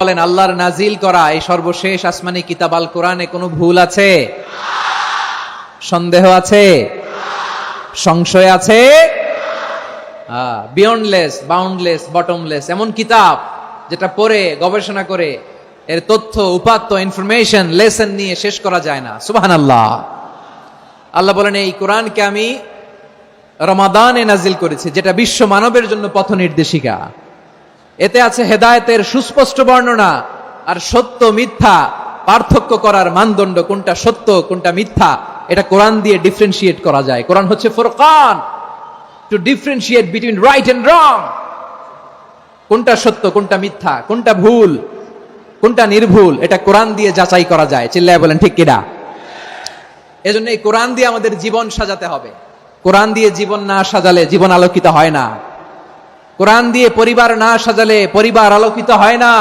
বলেন, আল্লাহর নাজিল করা এই সর্বশেষ আসমানি কিতাব আল কোরআনে কোনো ভুল আছে? সন্দেহ আছে? সংশয় আছে? বিয়ন্ডলেস, বাউন্ডলেস, বটমলেস, এমন কিতাব যেটা পড়ে গবেষণা করে এর তথ্য, উপাত্ত, ইনফরমেশন, লেসন নিয়ে শেষ করা যায় না। সুবহানাল্লাহ। আল্লাহ বলেন, এই কোরআনকে আমি রমাদানে নাজিল করেছি, যেটা বিশ্ব মানবের জন্য পথ নির্দেশিকা। এতে আছে হেদায়েতের সুস্পষ্ট বর্ণনা, আর সত্য মিথ্যা পার্থক্য করার মানদণ্ড, কোনটা সত্য কোনটা মিথ্যা, এটা কোরআন দিয়ে ডিফারেন্সিয়েট করা যায়। কোরআন হচ্ছে ফুরকান, to differentiate between right and wrong. কোনটা সত্য, কোনটা মিথ্যা, কোনটা ভুল, কোনটা নির্ভুল, এটা কোরআন দিয়ে যাচাই করা যায়। চিল্লায় বলেন ঠিক কিনা? এজন্য এই কোরআন দিয়ে আমাদের জীবন সাজাতে হবে। কোরআন দিয়ে জীবন না সাজালে জীবন আলোকিত হয় না। কোরআন দিয়ে পরিবার না সাজালে পরিবার আলোকিত হয় না।